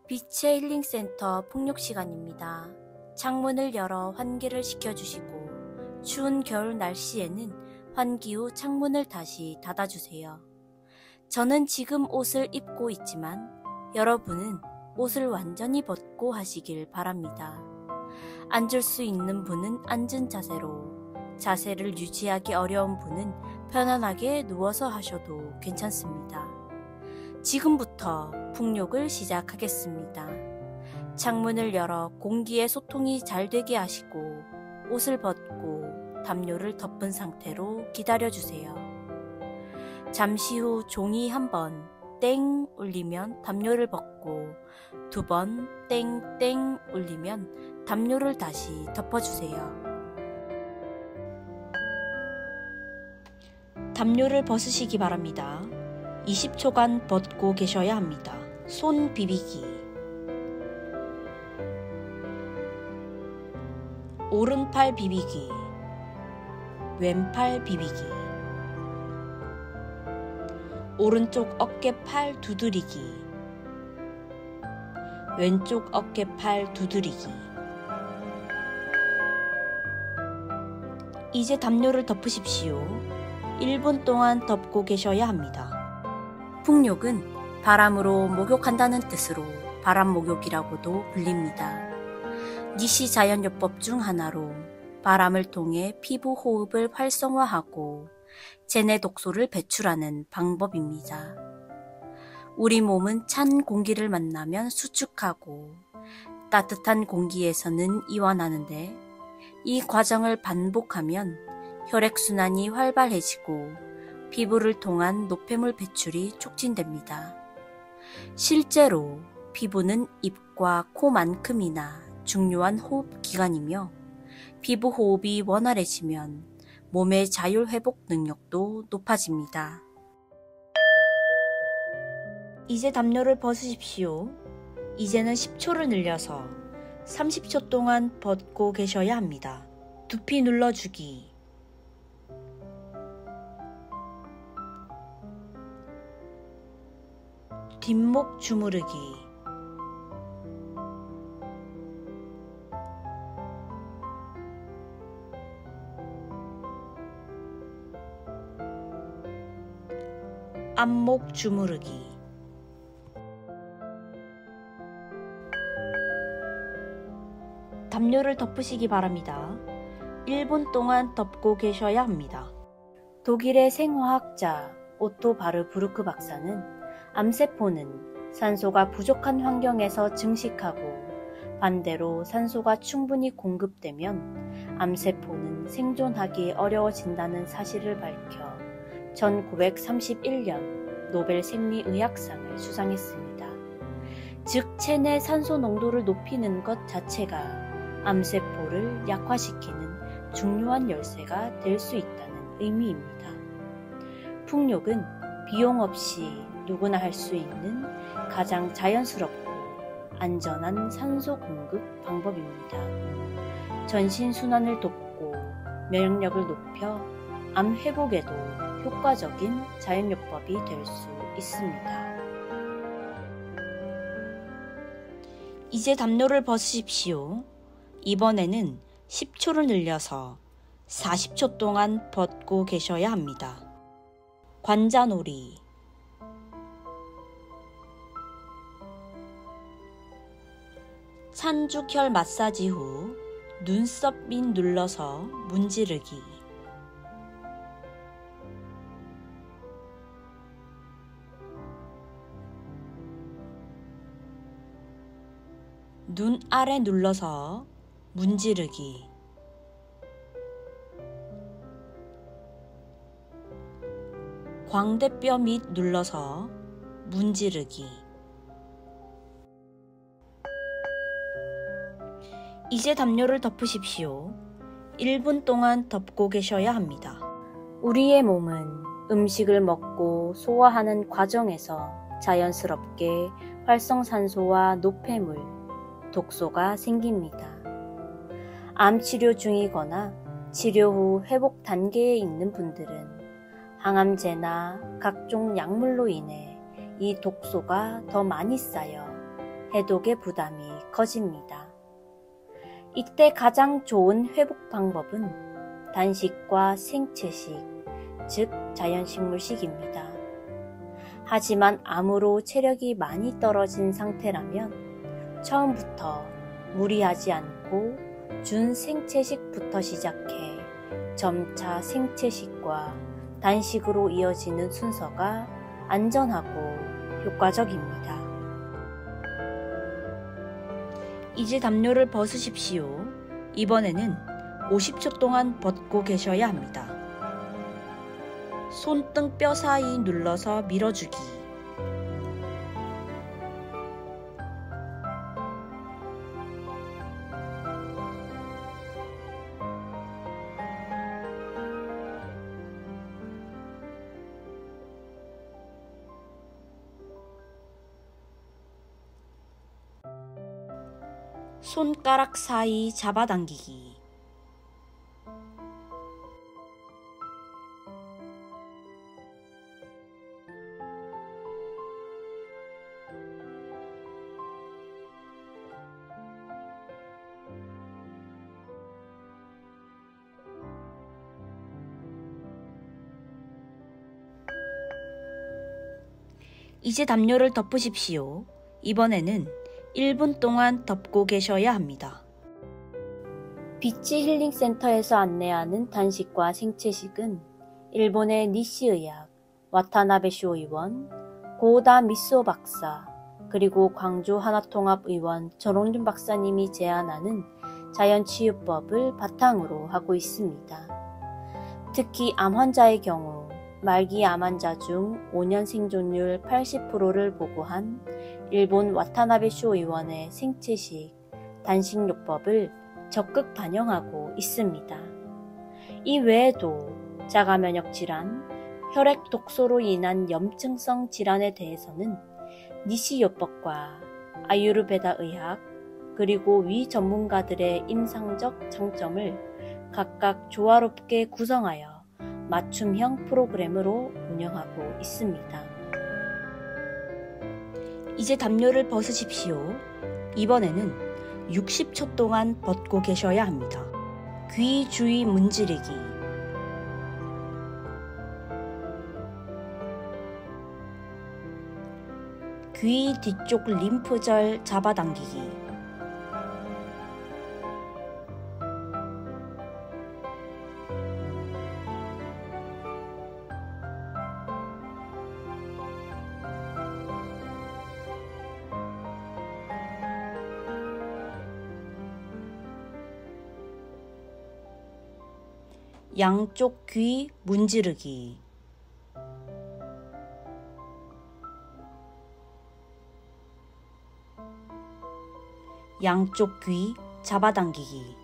빛의 힐링센터 폭력시간입니다. 창문을 열어 환기를 시켜주시고 추운 겨울 날씨에는 환기 후 창문을 다시 닫아주세요. 저는 지금 옷을 입고 있지만 여러분은 옷을 완전히 벗고 하시길 바랍니다. 앉을 수 있는 분은 앉은 자세로, 자세를 유지하기 어려운 분은 편안하게 누워서 하셔도 괜찮습니다. 지금부터 풍욕을 시작하겠습니다. 창문을 열어 공기의 소통이 잘 되게 하시고 옷을 벗고 담요를 덮은 상태로 기다려주세요. 잠시 후 종이 한 번 땡 울리면 담요를 벗고 두 번 땡땡 울리면 담요를 다시 덮어주세요. 담요를 벗으시기 바랍니다. 20초간 벗고 계셔야 합니다. 손 비비기. 오른팔 비비기. 왼팔 비비기. 오른쪽 어깨팔 두드리기. 왼쪽 어깨팔 두드리기. 이제 담요를 덮으십시오. 1분 동안 덮고 계셔야 합니다. 풍욕은 바람으로 목욕한다는 뜻으로 바람목욕이라고도 불립니다. 니시 자연요법 중 하나로 바람을 통해 피부 호흡을 활성화하고 체내 독소를 배출하는 방법입니다. 우리 몸은 찬 공기를 만나면 수축하고 따뜻한 공기에서는 이완하는데 이 과정을 반복하면 혈액순환이 활발해지고 피부를 통한 노폐물 배출이 촉진됩니다. 실제로 피부는 입과 코만큼이나 중요한 호흡 기관이며 피부 호흡이 원활해지면 몸의 자율회복 능력도 높아집니다. 이제 담요를 벗으십시오. 이제는 10초를 늘려서 30초 동안 벗고 계셔야 합니다. 두피 눌러주기. 뒷목 주무르기. 앞목 주무르기. 담요를 덮으시기 바랍니다. 1분 동안 덮고 계셔야 합니다. 독일의 생화학자 오토 바르부르크 박사는 암세포는 산소가 부족한 환경에서 증식하고 반대로 산소가 충분히 공급되면 암세포는 생존하기 어려워진다는 사실을 밝혀 1931년 노벨 생리의학상을 수상했습니다. 즉 체내 산소 농도를 높이는 것 자체가 암세포를 약화시키는 중요한 열쇠가 될 수 있다는 의미입니다. 풍욕은 비용 없이 누구나 할 수 있는 가장 자연스럽고 안전한 산소 공급 방법입니다. 전신순환을 돕고 면역력을 높여 암 회복에도 효과적인 자연요법이 될 수 있습니다. 이제 담요를 벗으십시오. 이번에는 10초를 늘려서 40초 동안 벗고 계셔야 합니다. 관자놀이. 찬죽혈 마사지 후 눈썹 밑 눌러서 문지르기. 눈 아래 눌러서 문지르기. 광대뼈 밑 눌러서 문지르기. 이제 담요를 덮으십시오. 1분 동안 덮고 계셔야 합니다. 우리의 몸은 음식을 먹고 소화하는 과정에서 자연스럽게 활성산소와 노폐물, 독소가 생깁니다. 암 치료 중이거나 치료 후 회복 단계에 있는 분들은 항암제나 각종 약물로 인해 이 독소가 더 많이 쌓여 해독의 부담이 커집니다. 이때 가장 좋은 회복 방법은 단식과 생채식, 즉 자연식물식입니다. 하지만 암으로 체력이 많이 떨어진 상태라면 처음부터 무리하지 않고 준생채식부터 시작해 점차 생채식과 단식으로 이어지는 순서가 안전하고 효과적입니다. 이제 담요를 벗으십시오. 이번에는 50초 동안 벗고 계셔야 합니다. 손등뼈 사이 눌러서 밀어주기. 손가락 사이 잡아당기기. 이제 담요를 덮으십시오. 이번에는 1분 동안 덮고 계셔야 합니다. 비치 힐링 센터에서 안내하는 단식과 생채식은 일본의 니시 의학, 와타나베 쇼 의원, 고다 미소 박사, 그리고 광주 하나통합 의원 전홍준 박사님이 제안하는 자연치유법을 바탕으로 하고 있습니다. 특히 암 환자의 경우 말기 암 환자 중 5년 생존율 80%를 보고한 일본 와타나베 쇼 의원의 생채식, 단식요법을 적극 반영하고 있습니다. 이 외에도 자가면역 질환, 혈액 독소로 인한 염증성 질환에 대해서는 니시요법과 아유르베다 의학, 그리고 위 전문가들의 임상적 장점을 각각 조화롭게 구성하여 맞춤형 프로그램으로 운영하고 있습니다. 이제 담요를 벗으십시오. 이번에는 60초 동안 벗고 계셔야 합니다. 귀 주위 문지르기. 귀 뒤쪽 림프절 잡아당기기. 양쪽 귀 문지르기. 양쪽 귀 잡아당기기.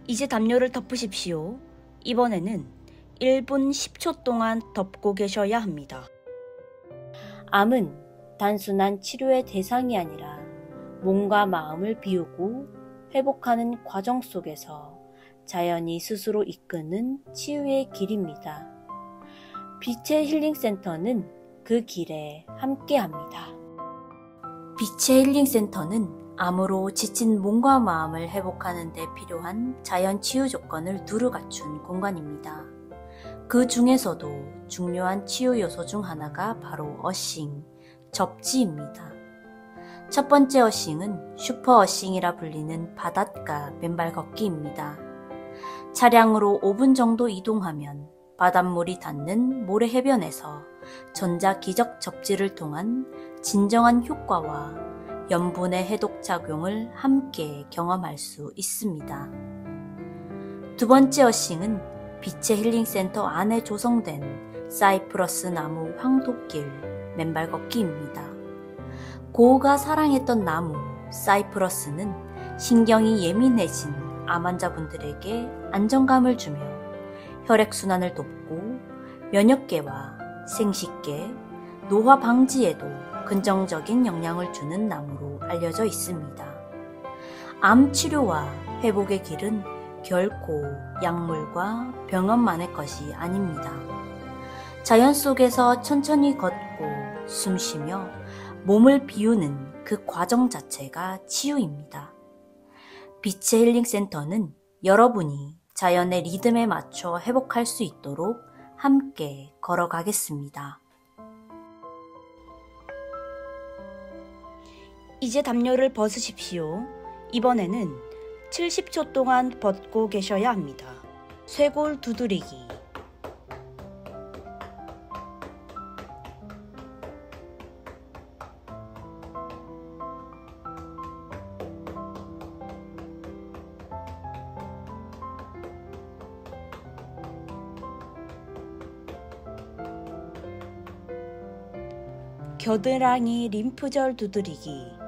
이제 담요를 덮으십시오. 이번에는 1분 10초 동안 덮고 계셔야 합니다. 암은 단순한 치료의 대상이 아니라 몸과 마음을 비우고 회복하는 과정 속에서 자연이 스스로 이끄는 치유의 길입니다. 빛의 힐링센터는 그 길에 함께합니다. 빛의 힐링센터는 암으로 지친 몸과 마음을 회복하는 데 필요한 자연 치유 조건을 두루 갖춘 공간입니다. 그 중에서도 중요한 치유 요소 중 하나가 바로 어싱, 접지입니다. 첫 번째 어싱은 슈퍼 어싱이라 불리는 바닷가 맨발 걷기입니다. 차량으로 5분 정도 이동하면 바닷물이 닿는 모래 해변에서 전자 기적 접지를 통한 진정한 효과와 염분의 해독 작용을 함께 경험할 수 있습니다. 두 번째 어싱은 빛의 힐링센터 안에 조성된 사이프러스 나무 황토길 맨발 걷기입니다. 고우가 사랑했던 나무 사이프러스는 신경이 예민해진 암 환자분들에게 안정감을 주며 혈액순환을 돕고 면역계와 생식계, 노화 방지에도 긍정적인 영향을 주는 나무로 알려져 있습니다. 암 치료와 회복의 길은 결코 약물과 병원만의 것이 아닙니다. 자연 속에서 천천히 걷고 숨쉬며 몸을 비우는 그 과정 자체가 치유입니다. 빛의 힐링 센터는 여러분이 자연의 리듬에 맞춰 회복할 수 있도록 함께 걸어가겠습니다. 이제 담요를 벗으십시오. 이번에는 70초 동안 벗고 계셔야 합니다. 쇄골 두드리기. 겨드랑이 림프절 두드리기.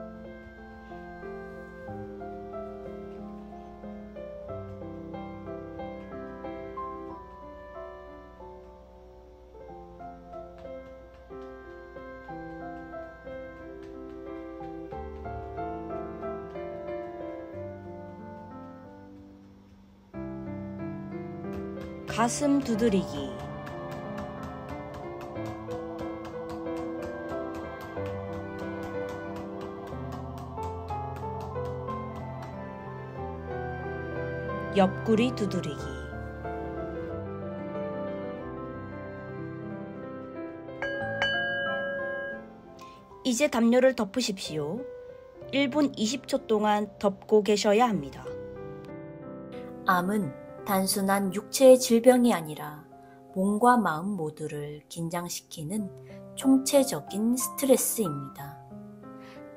가슴 두드리기. 옆구리 두드리기. 이제 담요를 덮으십시오. 1분 20초 동안 덮고 계셔야 합니다. 암은 단순한 육체의 질병이 아니라 몸과 마음 모두를 긴장시키는 총체적인 스트레스입니다.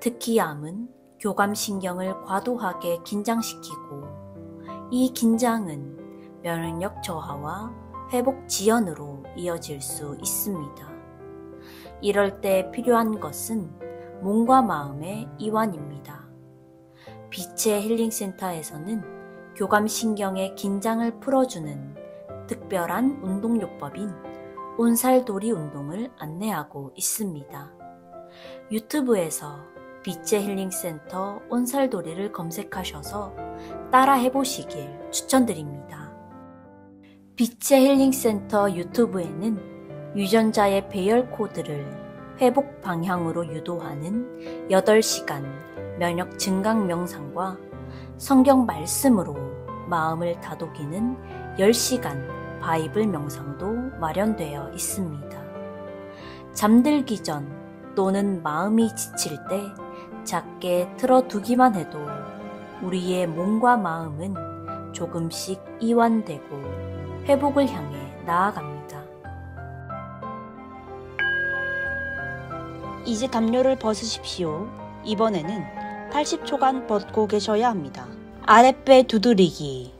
특히 암은 교감신경을 과도하게 긴장시키고 이 긴장은 면역력 저하와 회복 지연으로 이어질 수 있습니다. 이럴 때 필요한 것은 몸과 마음의 이완입니다. 빛의 힐링센터에서는 교감신경의 긴장을 풀어주는 특별한 운동요법인 온살돌이 운동을 안내하고 있습니다. 유튜브에서 빛의 힐링센터 온살돌이를 검색하셔서 따라 해보시길 추천드립니다. 빛의 힐링센터 유튜브에는 유전자의 배열 코드를 회복 방향으로 유도하는 8시간 면역 증강 명상과 성경 말씀으로 마음을 다독이는 10시간 바이블 명상도 마련되어 있습니다. 잠들기 전 또는 마음이 지칠 때 작게 틀어두기만 해도 우리의 몸과 마음은 조금씩 이완되고 회복을 향해 나아갑니다. 이제 담요를 벗으십시오. 이번에는 80초간 벗고 계셔야 합니다. 아랫배 두드리기.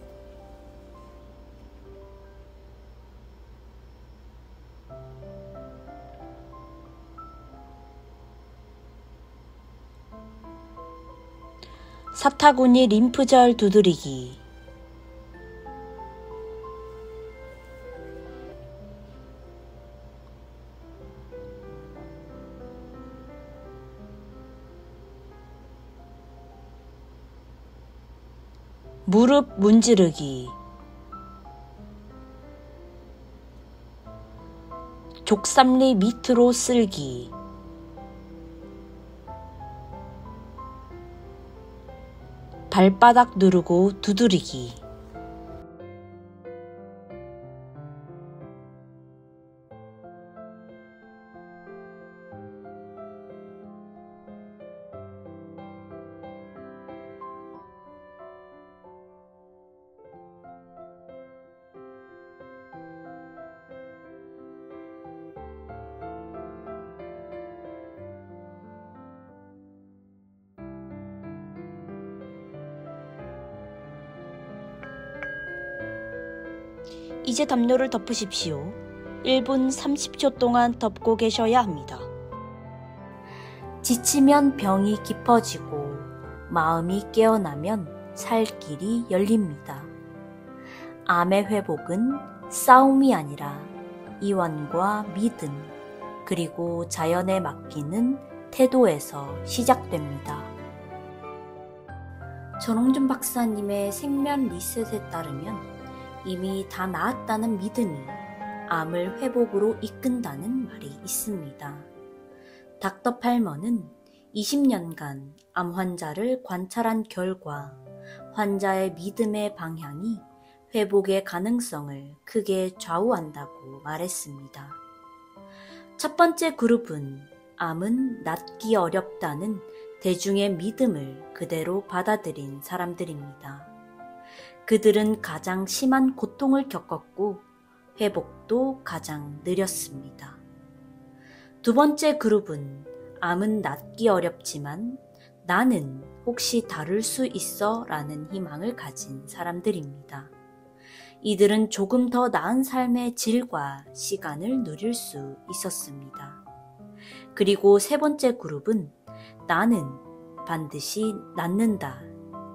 사타구니 림프절 두드리기. 무릎 문지르기. 족삼리 밑으로 쓸기. 발바닥 누르고 두드리기. 이제 담요를 덮으십시오. 1분 30초 동안 덮고 계셔야 합니다. 지치면 병이 깊어지고 마음이 깨어나면 살 길이 열립니다. 암의 회복은 싸움이 아니라 이완과 믿음, 그리고 자연에 맡기는 태도에서 시작됩니다. 전홍준 박사님의 생면 리셋에 따르면 이미 다 나았다는 믿음이 암을 회복으로 이끈다는 말이 있습니다. 닥터 팔머는 20년간 암 환자를 관찰한 결과 환자의 믿음의 방향이 회복의 가능성을 크게 좌우한다고 말했습니다. 첫 번째 그룹은 암은 낫기 어렵다는 대중의 믿음을 그대로 받아들인 사람들입니다. 그들은 가장 심한 고통을 겪었고 회복도 가장 느렸습니다. 두 번째 그룹은 암은 낫기 어렵지만 나는 혹시 다룰 수 있어 라는 희망을 가진 사람들입니다. 이들은 조금 더 나은 삶의 질과 시간을 누릴 수 있었습니다. 그리고 세 번째 그룹은 나는 반드시 낫는다.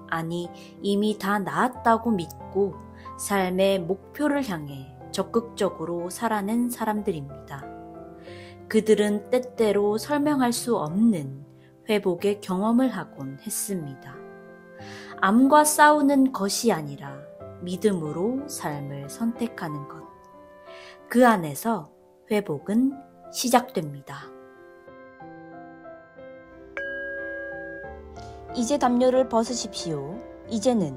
아니, 이미 다 나았다고 믿고 삶의 목표를 향해 적극적으로 살아낸 사람들입니다. 그들은 때때로 설명할 수 없는 회복의 경험을 하곤 했습니다. 암과 싸우는 것이 아니라 믿음으로 삶을 선택하는 것. 그 안에서 회복은 시작됩니다. 이제 담요를 벗으십시오. 이제는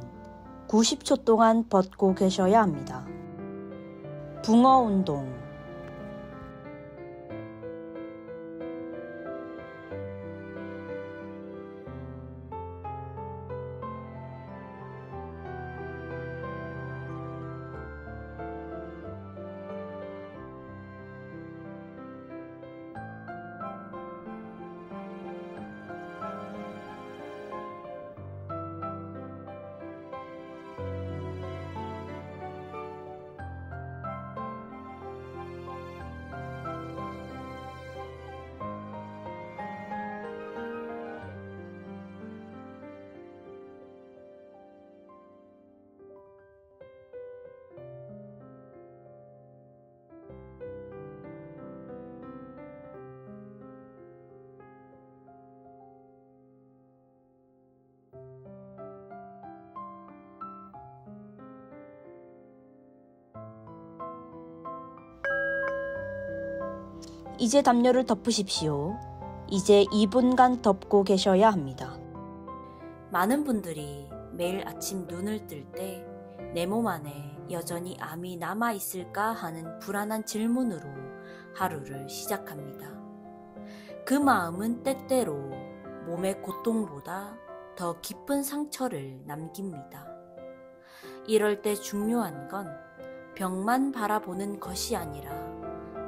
90초 동안 벗고 계셔야 합니다. 붕어 운동. 이제 담요를 덮으십시오. 이제 2분간 덮고 계셔야 합니다. 많은 분들이 매일 아침 눈을 뜰 때 내 몸 안에 여전히 암이 남아있을까 하는 불안한 질문으로 하루를 시작합니다. 그 마음은 때때로 몸의 고통보다 더 깊은 상처를 남깁니다. 이럴 때 중요한 건 병만 바라보는 것이 아니라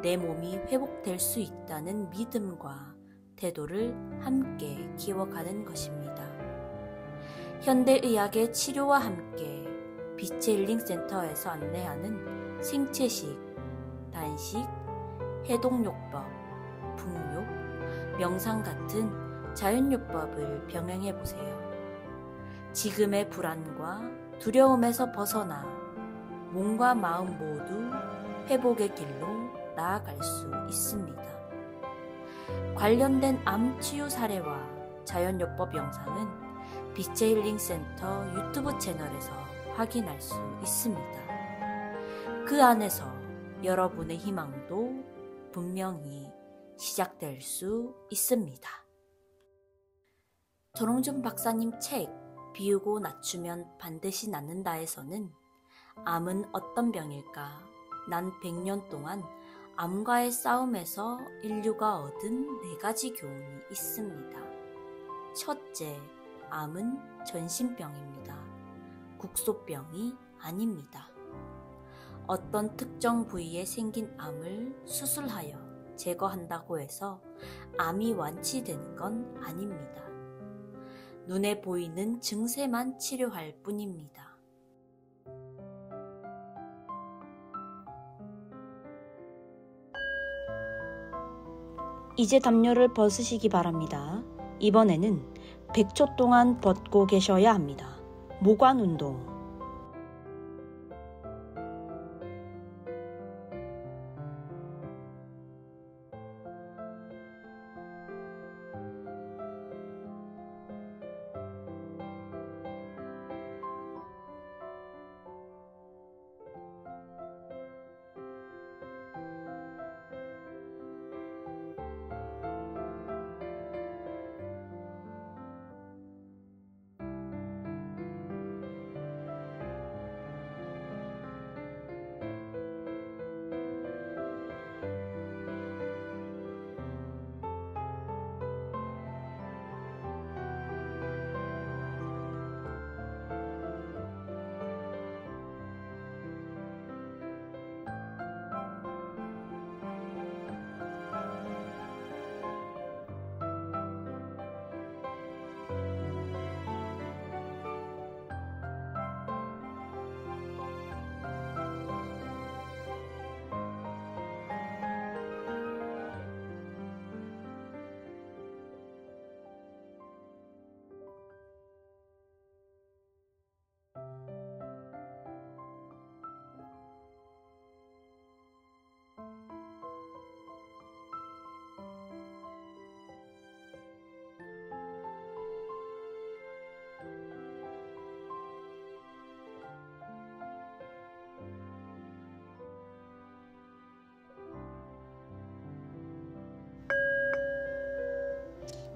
내 몸이 회복될 수 있다는 믿음과 태도를 함께 키워가는 것입니다. 현대의학의 치료와 함께 빛의 힐링 센터에서 안내하는 생채식, 단식, 해독요법, 풍요, 명상 같은 자연요법을 병행해보세요. 지금의 불안과 두려움에서 벗어나 몸과 마음 모두 회복의 길로 나아갈 수 있습니다. 관련된 암 치유 사례와 자연요법 영상은 빛의 힐링 센터 유튜브 채널에서 확인할 수 있습니다. 그 안에서 여러분의 희망도 분명히 시작될 수 있습니다. 전홍준 박사님 책 비우고 낮추면 반드시 낫는다에서는 암은 어떤 병일까? 난 100년 동안 암과의 싸움에서 인류가 얻은 4가지 교훈이 있습니다. 첫째, 암은 전신병입니다. 국소병이 아닙니다. 어떤 특정 부위에 생긴 암을 수술하여 제거한다고 해서 암이 완치되는 건 아닙니다. 눈에 보이는 증세만 치료할 뿐입니다. 이제 담요를 벗으시기 바랍니다. 이번에는 100초 동안 벗고 계셔야 합니다. 모관 운동.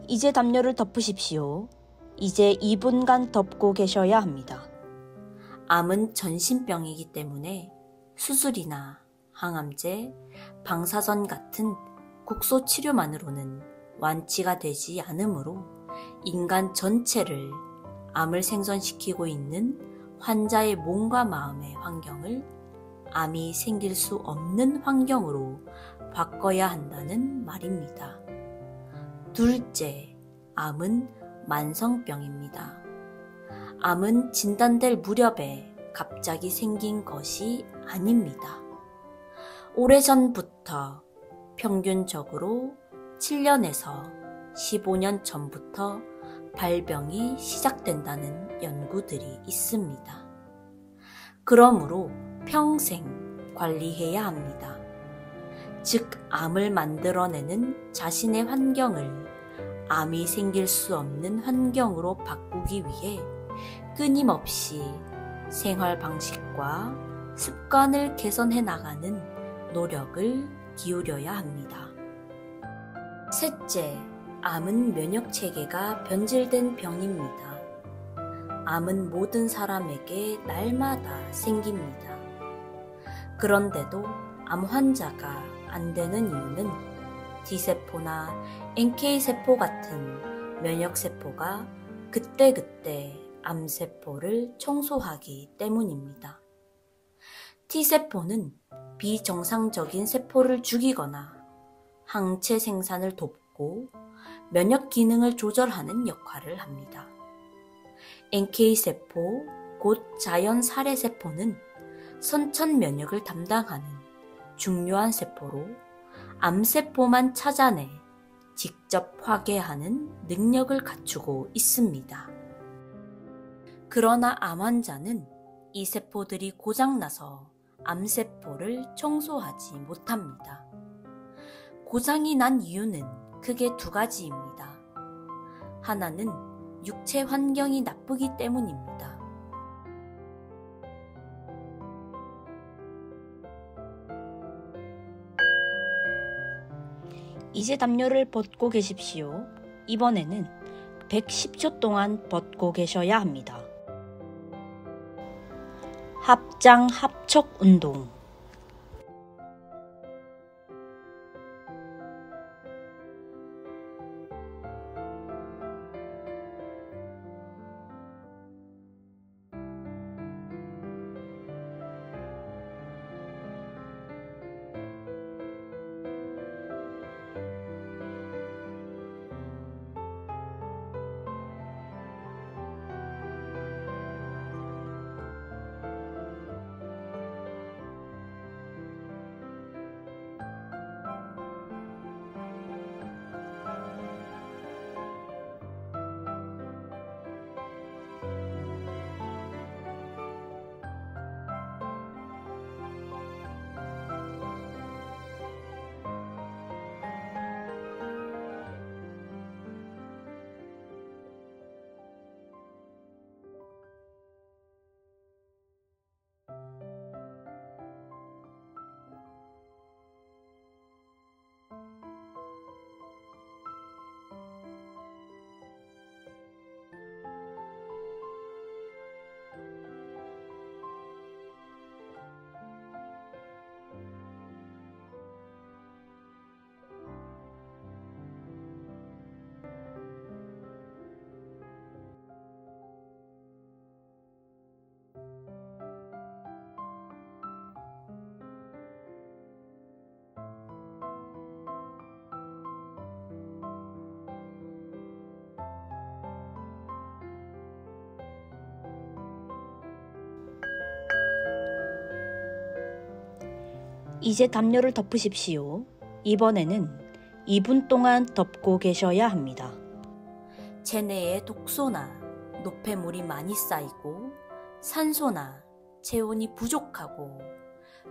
이제 담요를 덮으십시오. 이제 2분간 덮고 계셔야 합니다. 암은 전신병이기 때문에 수술이나 항암제, 방사선 같은 국소 치료만으로는 완치가 되지 않으므로 인간 전체를 암을 생존시키고 있는 환자의 몸과 마음의 환경을 암이 생길 수 없는 환경으로 바꿔야 한다는 말입니다. 둘째, 암은 만성병입니다. 암은 진단될 무렵에 갑자기 생긴 것이 아닙니다. 오래전부터 평균적으로 7년에서 15년 전부터 발병이 시작된다는 연구들이 있습니다. 그러므로 평생 관리해야 합니다. 즉, 암을 만들어내는 자신의 환경을 암이 생길 수 없는 환경으로 바꾸기 위해 끊임없이 생활 방식과 습관을 개선해 나가는 노력을 기울여야 합니다. 셋째, 암은 면역체계가 변질된 병입니다. 암은 모든 사람에게 날마다 생깁니다. 그런데도 암 환자가 안 되는 이유는 T세포나 NK세포 같은 면역세포가 그때그때 암세포를 청소하기 때문입니다. T세포는 비정상적인 세포를 죽이거나 항체 생산을 돕고 면역 기능을 조절하는 역할을 합니다. NK세포, 곧 자연 살해세포는 선천 면역을 담당하는 중요한 세포로 암세포만 찾아내 직접 파괴하는 능력을 갖추고 있습니다. 그러나 암 환자는 이 세포들이 고장나서 암세포를 청소하지 못합니다. 고장이 난 이유는 크게 두 가지입니다. 하나는 육체 환경이 나쁘기 때문입니다. 이제 담요를 벗고 계십시오. 이번에는 110초 동안 벗고 계셔야 합니다. 합장 합척 운동. 이제 담요를 덮으십시오. 이번에는 2분 동안 덮고 계셔야 합니다. 체내에 독소나 노폐물이 많이 쌓이고 산소나 체온이 부족하고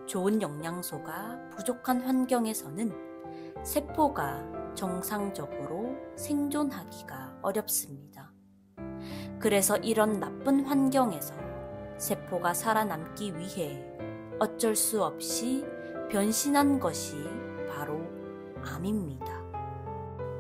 좋은 영양소가 부족한 환경에서는 세포가 정상적으로 생존하기가 어렵습니다. 그래서 이런 나쁜 환경에서 세포가 살아남기 위해 어쩔 수 없이 변신한 것이 바로 암입니다.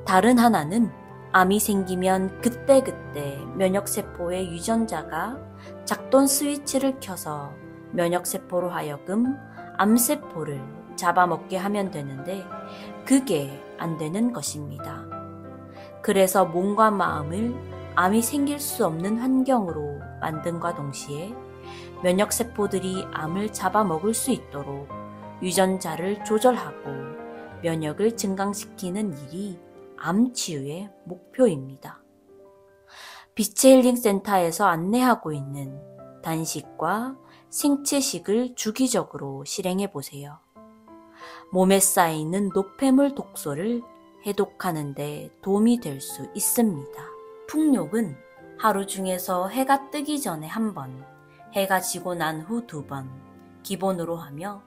다른 하나는 암이 생기면 그때그때 면역세포의 유전자가 작동 스위치를 켜서 면역세포로 하여금 암세포를 잡아먹게 하면 되는데 그게 안 되는 것입니다. 그래서 몸과 마음을 암이 생길 수 없는 환경으로 만든과 동시에 면역세포들이 암을 잡아먹을 수 있도록 유전자를 조절하고 면역을 증강시키는 일이 암 치유의 목표입니다. 빛의 힐링 센터에서 안내하고 있는 단식과 생채식을 주기적으로 실행해 보세요. 몸에 쌓이는 노폐물 독소를 해독하는 데 도움이 될 수 있습니다. 풍욕은 하루 중에서 해가 뜨기 전에 1번, 해가 지고 난 후 2번 기본으로 하며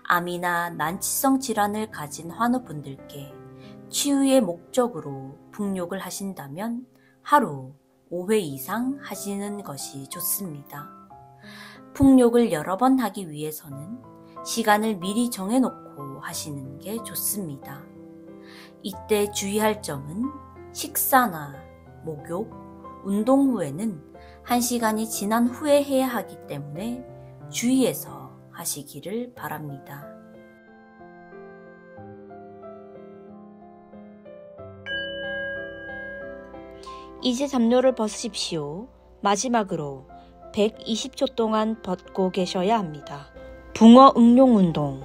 암이나 난치성 질환을 가진 환우분들께 치유의 목적으로 풍욕을 하신다면 하루 5회 이상 하시는 것이 좋습니다. 풍욕을 여러 번 하기 위해서는 시간을 미리 정해놓고 하시는 게 좋습니다. 이때 주의할 점은 식사나 목욕, 운동 후에는 1시간이 지난 후에 해야 하기 때문에 주의해서 하시기를 바랍니다. 이제 담요를 벗으십시오. 마지막으로 120초 동안 벗고 계셔야 합니다. 붕어 응용 운동.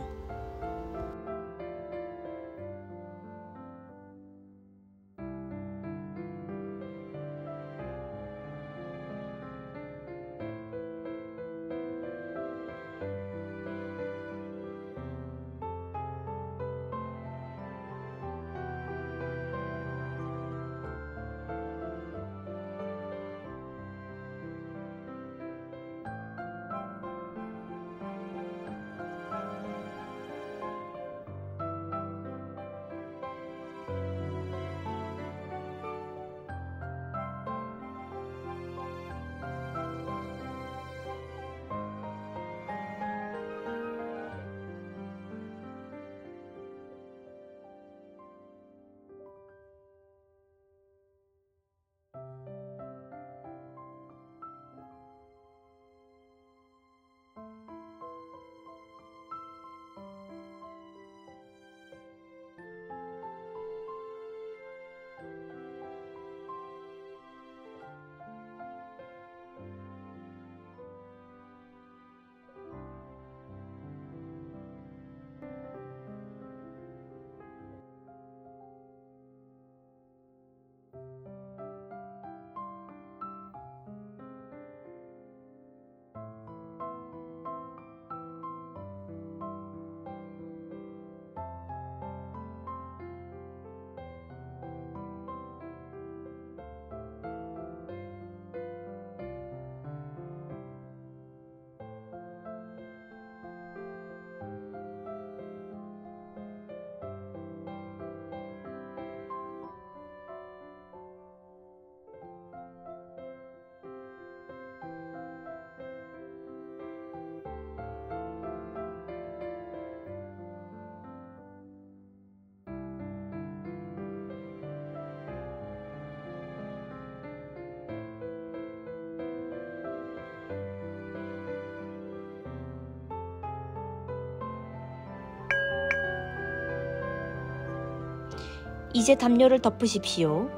이제 담요를 덮으십시오.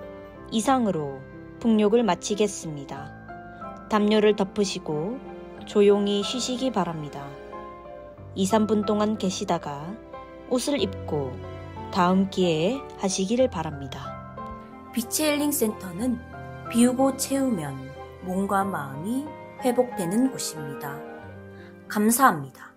이상으로 풍욕을 마치겠습니다. 담요를 덮으시고 조용히 쉬시기 바랍니다. 2, 3분 동안 계시다가 옷을 입고 다음 기회에 하시기를 바랍니다. 빛의 힐링 센터는 비우고 채우면 몸과 마음이 회복되는 곳입니다. 감사합니다.